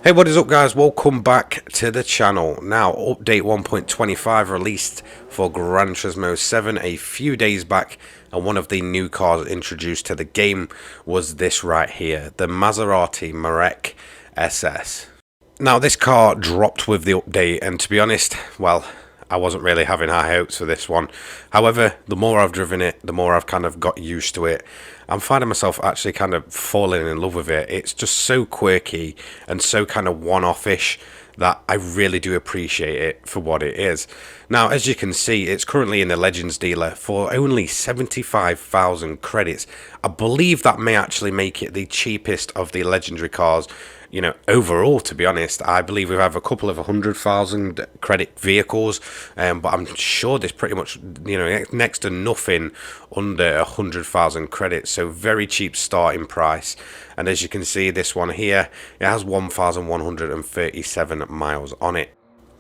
Hey, what is up guys, welcome back to the channel. Now, update 1.25 released for Gran Turismo 7 a few days back, and one of the new cars introduced to the game was this right here, the Maserati Merak SS. Now, this car dropped with the update, and to be honest, well, I wasn't really having high hopes for this one. However, the more I've driven it, the more I've kind of got used to it. I'm finding myself actually kind of falling in love with it. It's just so quirky and so kind of one-off-ish that I really do appreciate it for what it is. Now, as you can see, it's currently in the Legends dealer for only 75,000 credits. I believe that may actually make it the cheapest of the legendary cars, you know, overall, to be honest. I believe we have a couple of 100,000 credit vehicles, but I'm sure there's pretty much, you know, next to nothing under 100,000 credits, so very cheap starting price. And as you can see, this one here, it has 1,137 miles on it.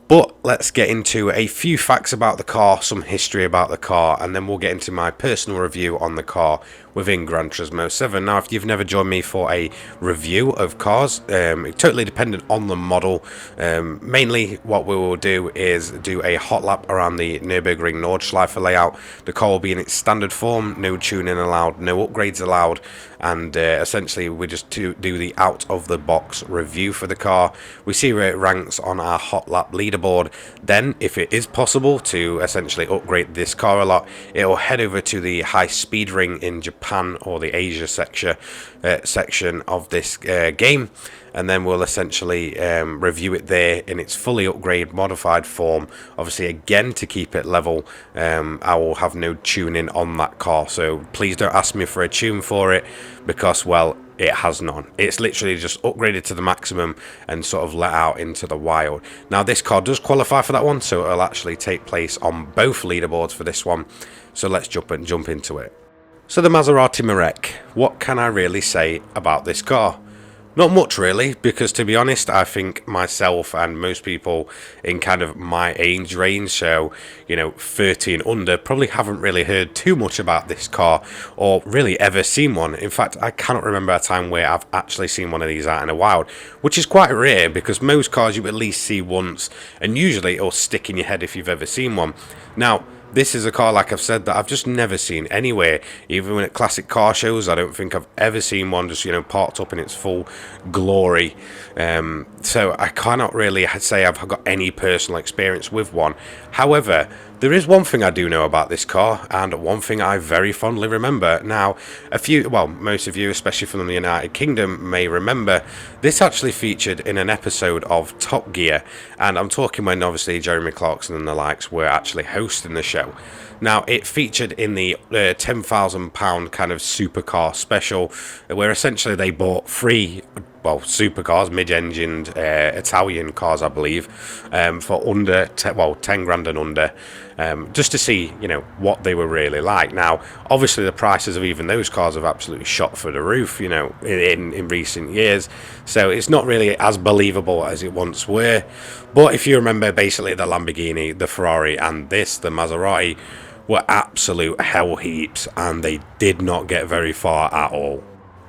But let's get into a few facts about the car, some history about the car, and then we'll get into my personal review on the car within Gran Turismo 7. Now, if you've never joined me for a review of cars, it's totally dependent on the model. Mainly what we will do is do a hot lap around the Nürburgring Nordschleife layout. The car will be in its standard form, no tuning allowed, no upgrades allowed, and essentially we just do the out of the box review for the car. We see where it ranks on our hot lap leaderboard. Then, if it is possible to essentially upgrade this car a lot, it will head over to the high speed ring in Japan, or the Asia section of this game, and then we'll essentially review it there in its fully upgraded modified form. Obviously, again, to keep it level, I will have no tuning on that car, so please don't ask me for a tune for it, because, well, it has none. It's literally just upgraded to the maximum and sort of let out into the wild. Now, this car does qualify for that one, so it'll actually take place on both leaderboards for this one. So let's jump into it. So the Maserati Merak, what can I really say about this car? Not much really, because to be honest, I think myself and most people in kind of my age range, so, you know, 30 and under, probably haven't really heard too much about this car or really ever seen one. In fact, I cannot remember a time where I've actually seen one of these out in the wild, which is quite rare, because most cars you at least see once, and usually it'll stick in your head if you've ever seen one. Now, this is a car, like I've said, that I've just never seen anywhere. Even at classic car shows, I don't think I've ever seen one just, you know, parked up in its full glory. So I cannot really say I've got any personal experience with one. However, there is one thing I do know about this car, and one thing I very fondly remember. Now, most of you, especially from the United Kingdom, may remember this actually featured in an episode of Top Gear, and I'm talking when obviously Jeremy Clarkson and the likes were actually hosting the show. Now, it featured in the £10,000 kind of supercar special, where essentially they bought three, well, supercars, mid-engined Italian cars, I believe, for under 10 grand and under, just to see, you know, what they were really like. Now, obviously, the prices of even those cars have absolutely shot for the roof, you know, in recent years. So it's not really as believable as it once were. But if you remember, basically, the Lamborghini, the Ferrari, and the Maserati were absolute hell heaps, and they did not get very far at all.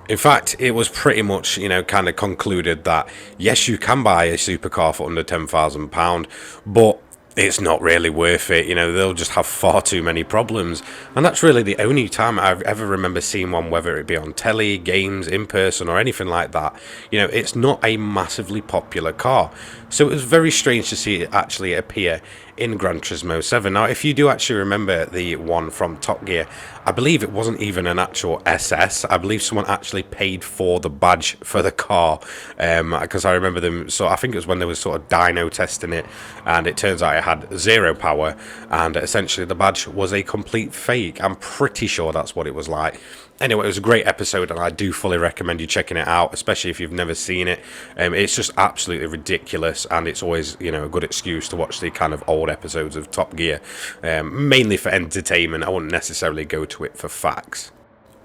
In fact, it was pretty much, you know, kind of concluded that, yes, you can buy a supercar for under £10,000, but it's not really worth it. You know, they'll just have far too many problems. And that's really the only time I ever remember seeing one, whether it be on telly, games, in person, or anything like that. You know, it's not a massively popular car. So it was very strange to see it actually appear in Gran Turismo 7. Now, if you do actually remember the one from Top Gear, I believe it wasn't even an actual SS. I believe someone actually paid for the badge for the car, because I remember them. So I think it was when they were sort of dyno testing it, and it turns out it had zero power, and essentially the badge was a complete fake. I'm pretty sure that's what it was like. Anyway, it was a great episode, and I do fully recommend you checking it out, especially if you've never seen it. It's just absolutely ridiculous, and it's always, you know, a good excuse to watch the kind of old episodes of Top Gear, mainly for entertainment. I wouldn't necessarily go to it for facts.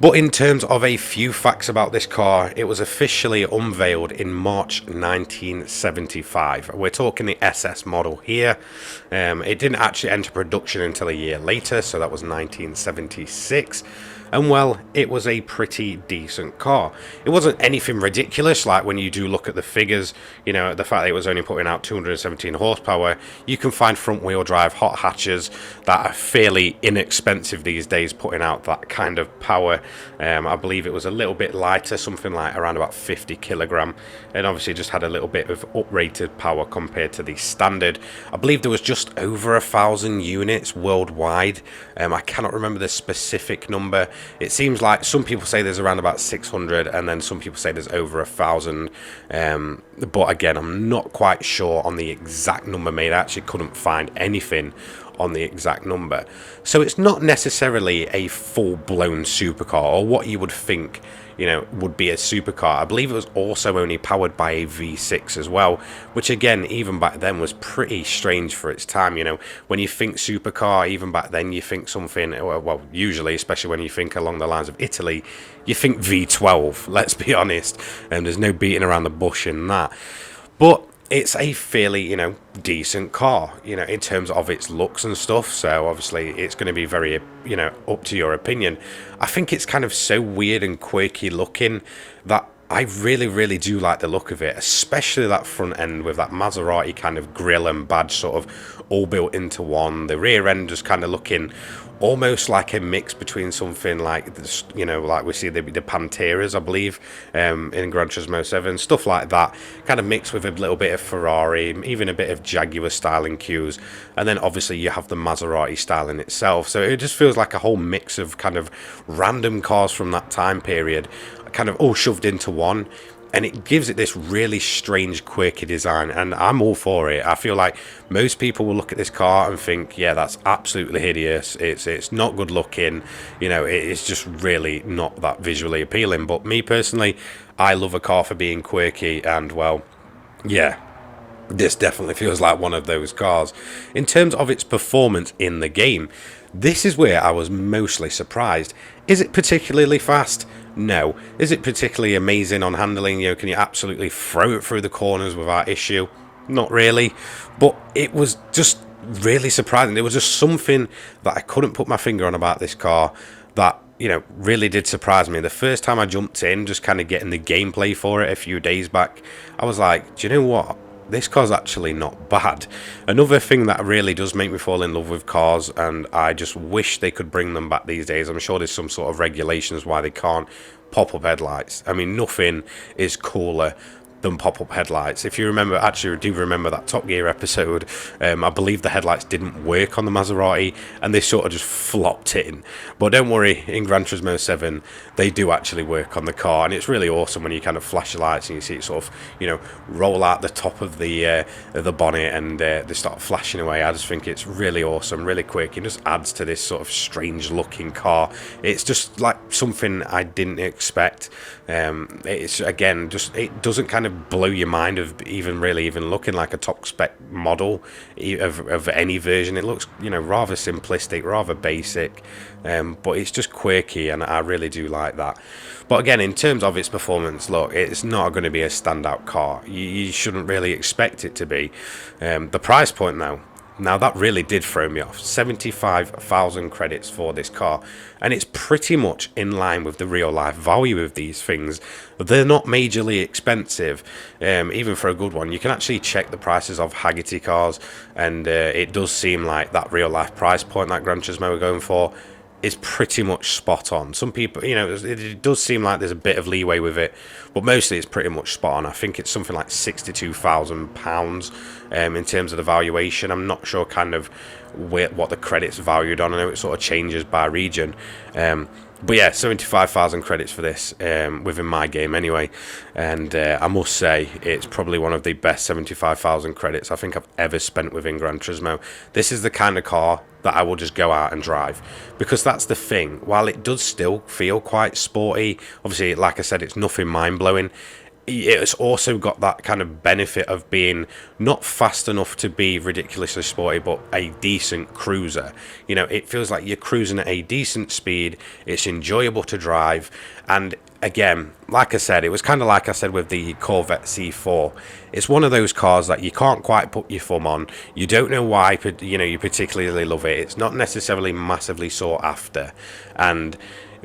But in terms of a few facts about this car, it was officially unveiled in March 1975. We're talking the SS model here. It didn't actually enter production until a year later, so that was 1976. And well, it was a pretty decent car. It wasn't anything ridiculous, like when you do look at the figures, you know, the fact that it was only putting out 217 horsepower. You can find front wheel drive hot hatches that are fairly inexpensive these days, putting out that kind of power. I believe it was a little bit lighter, something like around about 50 kilogram, and obviously just had a little bit of uprated power compared to the standard. I believe there was just over 1,000 units worldwide. I cannot remember the specific number. It seems like some people say there's around about 600, and then some people say there's over 1,000. But again, I'm not quite sure on the exact number made. I actually couldn't find anything on the exact number. So it's not necessarily a full-blown supercar, or what you would think, you know, would be a supercar. I believe it was also only powered by a V6 as well, which again, even back then was pretty strange for its time. You know, when you think supercar, even back then, you think something, well, usually, especially when you think along the lines of Italy, you think V12, let's be honest, and there's no beating around the bush in that. But it's a fairly, you know, decent car, you know, in terms of its looks and stuff. So obviously it's going to be very, you know, up to your opinion. I think it's kind of so weird and quirky looking that I really, really do like the look of it, especially that front end with that Maserati kind of grille and badge sort of all built into one. The rear end just kind of looking almost like a mix between something like this, you know, like we see the Panteras, I believe, in Gran Turismo 7, stuff like that, kind of mixed with a little bit of Ferrari, even a bit of Jaguar style in cues, and then obviously you have the Maserati style in itself. So it just feels like a whole mix of kind of random cars from that time period, kind of all shoved into one. And it gives it this really strange, quirky design, and I'm all for it. I feel like most people will look at this car and think, yeah, that's absolutely hideous. It's not good looking. You know, it's just really not that visually appealing. But me personally, I love a car for being quirky, and well, yeah, this definitely feels like one of those cars. In terms of its performance in the game, this is where I was mostly surprised. Is it particularly fast? No. Is it particularly amazing on handling? You know, can you absolutely throw it through the corners without issue? Not really. But it was just really surprising. There was just something that I couldn't put my finger on about this car that, you know, really did surprise me. The first time I jumped in, just kind of getting the gameplay for it a few days back, I was like, do you know what? This car's actually not bad. Another thing that really does make me fall in love with cars, and I just wish they could bring them back these days. I'm sure there's some sort of regulations why they can't pop-up headlights. I mean, nothing is cooler than pop-up headlights. If you remember, actually do remember that Top Gear episode, I believe the headlights didn't work on the Maserati and they sort of just flopped in. But don't worry, in Gran Turismo 7 they do actually work on the car, and it's really awesome when you kind of flash the lights and you see it sort of, you know, roll out the top of the bonnet and they start flashing away. I just think it's really awesome, really quick. It just adds to this sort of strange looking car. It's just like something I didn't expect. It's again, just it doesn't kind of blow your mind of even looking like a top spec model of any version. It looks, you know, rather simplistic, rather basic, but it's just quirky, and I really do like that. But again, in terms of its performance, look, it's not going to be a standout car. You shouldn't really expect it to be. The price point though, now that really did throw me off. 75,000 credits for this car, and it's pretty much in line with the real life value of these things. They're not majorly expensive, even for a good one. You can actually check the prices of Haggerty cars, and it does seem like that real life price point that Gran Turismo are going for is pretty much spot on. Some people, you know, it does seem like there's a bit of leeway with it, but mostly it's pretty much spot on. I think it's something like £62,000 in terms of the valuation. I'm not sure kind of what the credit's valued on. I know it sort of changes by region. But yeah, 75,000 credits for this within my game anyway, and I must say it's probably one of the best 75,000 credits I think I've ever spent within Gran Turismo. This is the kind of car that I will just go out and drive, because that's the thing. While it does still feel quite sporty, obviously, like I said, it's nothing mind-blowing. it's also got that kind of benefit of being not fast enough to be ridiculously sporty, but a decent cruiser. You know, it feels like you're cruising at a decent speed. It's enjoyable to drive. And again, like I said, it was kind of like I said with the Corvette C4. It's one of those cars that you can't quite put your thumb on. You don't know why, you know, you particularly love it. It's not necessarily massively sought after. And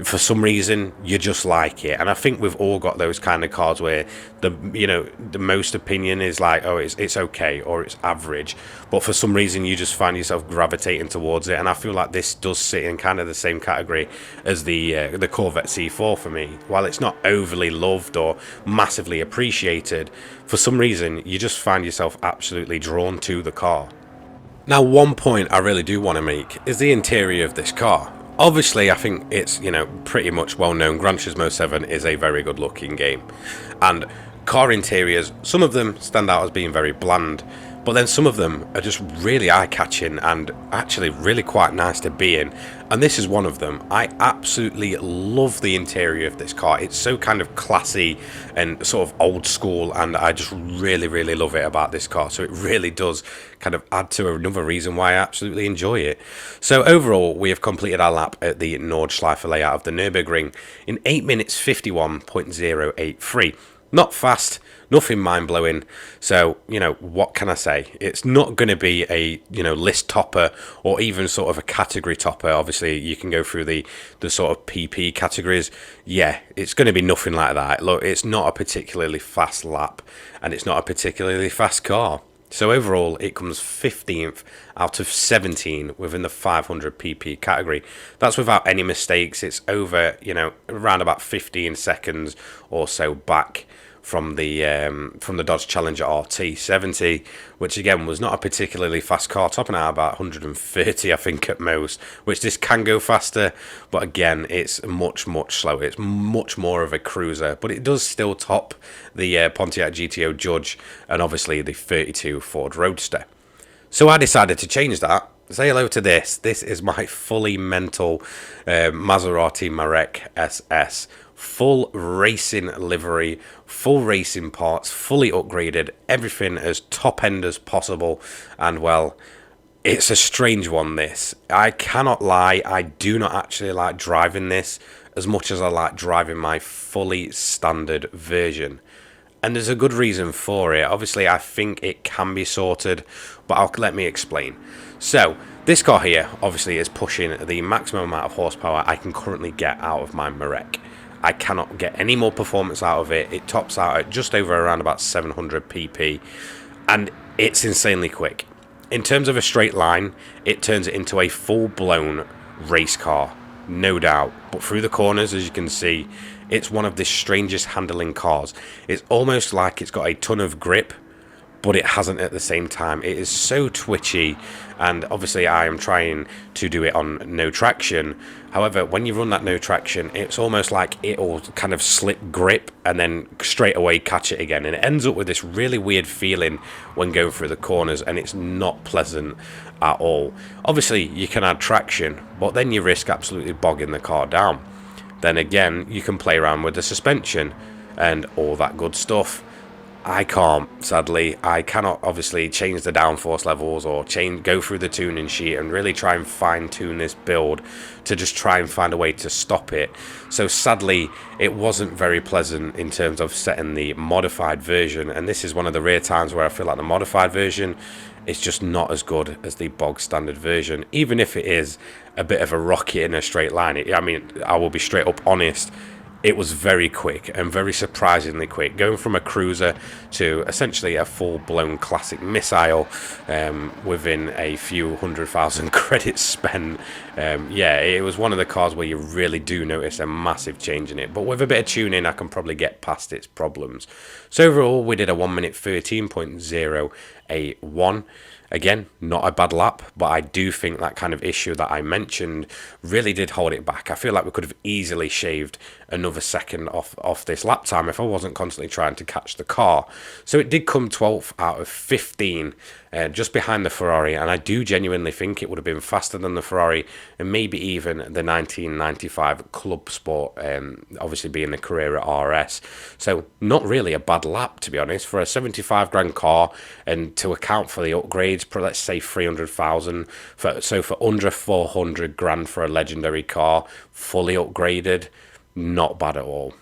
for some reason you just like it. And I think we've all got those kind of cars where the most opinion is like, oh, it's okay or it's average, but for some reason you just find yourself gravitating towards it. And I feel like this does sit in kind of the same category as the Corvette C4 for me. While it's not overly loved or massively appreciated, for some reason you just find yourself absolutely drawn to the car. Now, one point I really do want to make is the interior of this car. Obviously, I think it's, pretty much well known. Gran Turismo 7 is a very good looking game. And car interiors, some of them stand out as being very bland, but then some of them are just really eye-catching and actually really quite nice to be in. And this is one of them. I absolutely love the interior of this car. It's so kind of classy and sort of old school, and I just really, really love it about this car. So it really does kind of add to another reason why I absolutely enjoy it. So overall, we have completed our lap at the Nordschleife layout of the Nürburgring in 8 minutes 51.083. Not fast, nothing mind-blowing. So, what can I say? It's not going to be a, list topper or even sort of a category topper. Obviously, you can go through the sort of PP categories. Yeah, it's going to be nothing like that. Look, it's not a particularly fast lap, and it's not a particularly fast car. So overall, it comes 15th out of 17 within the 500 pp category. That's without any mistakes. It's over, around about 15 seconds or so back from the Dodge Challenger RT70, which again was not a particularly fast car, topping out about 130, I think, at most, which this can go faster, but again, it's much slower. It's much more of a cruiser, but it does still top the Pontiac GTO Judge and obviously the 32 Ford Roadster. So I decided to change that. Say hello to this. This is my fully mental Maserati Merak SS. Full racing livery, full racing parts, fully upgraded, everything as top end as possible. And well, it's a strange one, this. I cannot lie, I do not actually like driving this as much as I like driving my fully standard version. And there's a good reason for it. Obviously, I think it can be sorted, but let me explain. So, this car here, obviously, is pushing the maximum amount of horsepower I can currently get out of my Merak. I cannot get any more performance out of it. It tops out at just over around about 700 pp, and it's insanely quick. In terms of a straight line, it turns it into a full-blown race car, no doubt. But through the corners, as you can see, it's one of the strangest handling cars. It's almost like it's got a ton of grip, but it hasn't at the same time. It is so twitchy, and obviously I am trying to do it on no traction. However, when you run that no traction, it's almost like it'll kind of slip grip and then straight away catch it again, and it ends up with this really weird feeling when going through the corners, and it's not pleasant at all. Obviously you can add traction, but then you risk absolutely bogging the car down. Then again, you can play around with the suspension and all that good stuff. I can't, sadly. I cannot obviously change the downforce levels or go through the tuning sheet and really try and fine tune this build to just try and find a way to stop it. So sadly, it wasn't very pleasant in terms of setting the modified version, and this is one of the rare times where I feel like the modified version is just not as good as the bog standard version, even if it is a bit of a rocket in a straight line. I will be straight up honest. It was very quick and very surprisingly quick, going from a cruiser to essentially a full-blown classic missile within a few 100,000 credits spent. Yeah, it was one of the cars where you really do notice a massive change in it, but with a bit of tuning I can probably get past its problems. So overall we did a 1 minute 13.081. Again, not a bad lap, but I do think that kind of issue that I mentioned really did hold it back. I feel like we could have easily shaved another second off this lap time if I wasn't constantly trying to catch the car. So it did come 12th out of 15 just behind the Ferrari, and I do genuinely think it would have been faster than the Ferrari and maybe even the 1995 Club Sport, obviously being the Carrera RS. So not really a bad lap, to be honest, for a 75 grand car, and to account for the upgrades, let's say 300,000, so for under 400 grand for a legendary car, fully upgraded, not bad at all.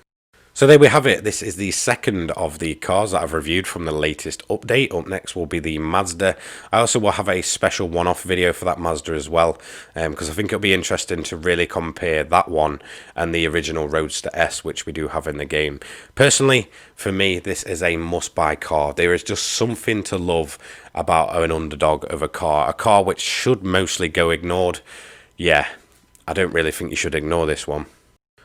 So there we have it. This is the second of the cars that I've reviewed from the latest update. Up next will be the Mazda. I also will have a special one-off video for that Mazda as well, because I think it'll be interesting to really compare that one and the original Roadster S, which we do have in the game. Personally, for me, this is a must-buy car. There is just something to love about an underdog of a car which should mostly go ignored. Yeah, I don't really think you should ignore this one.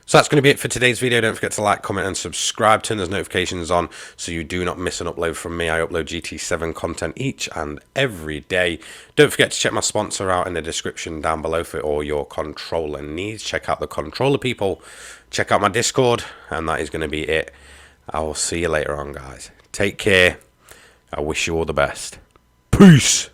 So that's going to be it for today's video. Don't forget to like, comment and subscribe. Turn those notifications on so you do not miss an upload from me. I upload GT7 content each and every day. Don't forget to check my sponsor out in the description down below for all your controller needs. Check out the controller people. Check out my Discord. And that is going to be it. I will see you later on, guys. Take care. I wish you all the best. Peace.